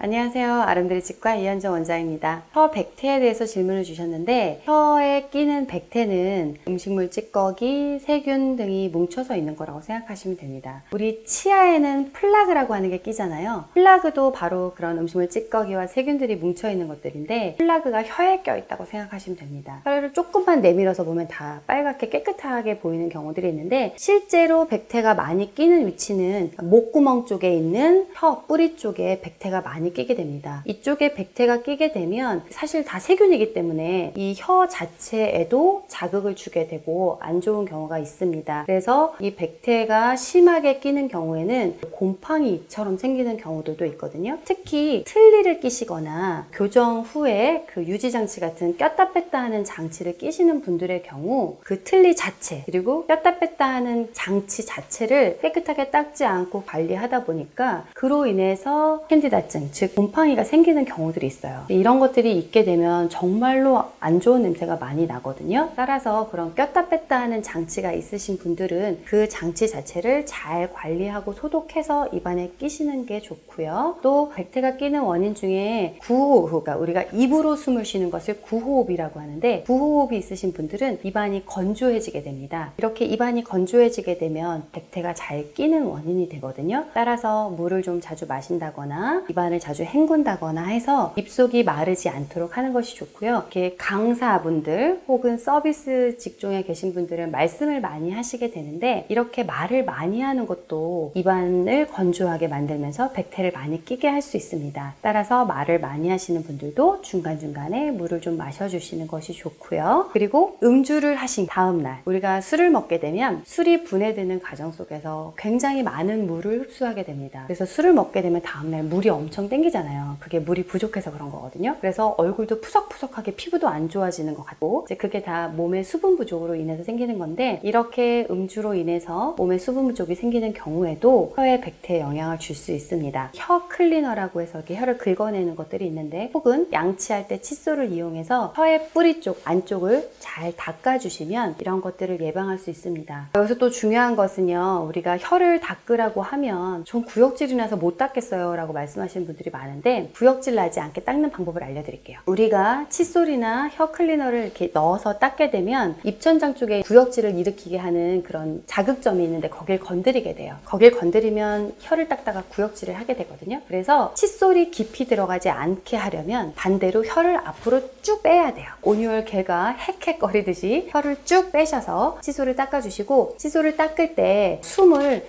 안녕하세요. 아름드리 치과 이현정 원장입니다. 혀 백태에 대해서 질문을 주셨는데, 혀에 끼는 백태는 음식물 찌꺼기, 세균 등이 뭉쳐서 있는 거라고 생각하시면 됩니다. 우리 치아에는 플라그라고 하는 게 끼잖아요. 플라그도 바로 그런 음식물 찌꺼기와 세균들이 뭉쳐 있는 것들인데, 플라그가 혀에 껴 있다고 생각하시면 됩니다. 혀를 조금만 내밀어서 보면 다 빨갛게 깨끗하게 보이는 경우들이 있는데, 실제로 백태가 많이 끼는 위치는 목구멍 쪽에 있는 혀 뿌리 쪽에 백태가 많이 끼게 됩니다. 이쪽에 백태가 끼게 되면 사실 다 세균이기 때문에 이 혀 자체에도 자극을 주게 되고 안 좋은 경우가 있습니다. 그래서 이 백태가 심하게 끼는 경우에는 곰팡이처럼 생기는 경우들도 있거든요. 특히 틀니를 끼시거나 교정 후에 그 유지장치 같은 꼈다 뺐다 하는 장치를 끼시는 분들의 경우 그 틀니 자체 그리고 꼈다 뺐다 하는 장치 자체를 깨끗하게 닦지 않고 관리하다 보니까 그로 인해서 캔디다증, 즉 곰팡이가 생기는 경우들이 있어요. 이런 것들이 있게 되면 정말로 안 좋은 냄새가 많이 나거든요. 따라서 그런 꼈다 뺐다 하는 장치가 있으신 분들은 그 장치 자체를 잘 관리하고 소독해서 입안에 끼시는 게 좋고요. 또 백태가 끼는 원인 중에 구호흡, 그러니까 우리가 입으로 숨을 쉬는 것을 구호흡이라고 하는데, 구호흡이 있으신 분들은 입안이 건조해지게 됩니다. 이렇게 입안이 건조해지게 되면 백태가 잘 끼는 원인이 되거든요. 따라서 물을 좀 자주 마신다거나 입안을 자주 헹군다거나 해서 입속이 마르지 않도록 하는 것이 좋고요. 이렇게 강사분들 혹은 서비스 직종에 계신 분들은 말씀을 많이 하시게 되는데, 이렇게 말을 많이 하는 것도 입안을 건조하게 만들면서 백태를 많이 끼게 할 수 있습니다. 따라서 말을 많이 하시는 분들도 중간중간에 물을 좀 마셔주시는 것이 좋고요. 그리고 음주를 하신 다음날, 우리가 술을 먹게 되면 술이 분해되는 과정 속에서 굉장히 많은 물을 흡수하게 됩니다. 그래서 술을 먹게 되면 다음날 물이 엄청 땡기잖아요. 그게 물이 부족해서 그런 거거든요. 그래서 얼굴도 푸석푸석하게 피부도 안 좋아지는 것 같고, 이제 그게 다 몸의 수분 부족으로 인해서 생기는 건데, 이렇게 음주로 인해서 몸의 수분 부족이 생기는 경우에도 혀에 백태에 영향을 줄 수 있습니다. 혀 클리너라고 해서 이렇게 혀를 긁어내는 것들이 있는데, 혹은 양치할 때 칫솔을 이용해서 혀의 뿌리 쪽 안쪽을 잘 닦아주시면 이런 것들을 예방할 수 있습니다. 여기서 또 중요한 것은요, 우리가 혀를 닦으라고 하면 전 구역질이 나서 못 닦겠어요 라고 말씀하시는 분들이 많은데, 구역질 나지 않게 닦는 방법을 알려드릴게요. 우리가 칫솔이나 혀 클리너를 이렇게 넣어서 닦게 되면 입천장 쪽에 구역질을 일으키게 하는 그런 자극점이 있는데, 거길 건드리게 돼요. 거길 건드리면 혀를 닦다가 구역질을 하게 되거든요. 그래서 칫솔이 깊이 들어가지 않게 하려면 반대로 혀를 앞으로 쭉 빼야 돼요. 온유월 개가 헥헥거리듯이 혀를 쭉 빼셔서 칫솔을 닦아주시고, 칫솔을 닦을 때 숨을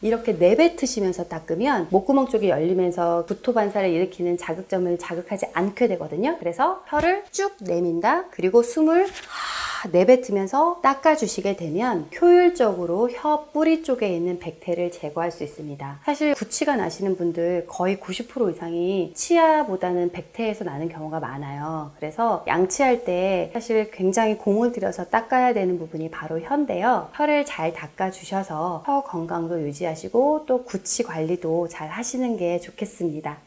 이렇게 내뱉으시면서 닦으면 목구멍 쪽이 열리면서 구토 반사를 일으키는 자극점을 자극하지 않게 되거든요. 그래서 혀를 쭉 내민다. 그리고 숨을 내뱉으면서 닦아주시게 되면 효율적으로 혀 뿌리 쪽에 있는 백태를 제거할 수 있습니다. 사실 구취가 나시는 분들 거의 90% 이상이 치아보다는 백태에서 나는 경우가 많아요. 그래서 양치할 때 사실 굉장히 공을 들여서 닦아야 되는 부분이 바로 혀인데요. 혀를 잘 닦아주셔서 혀 건강도 유지하시고 또 구취 관리도 잘 하시는 게 좋겠습니다.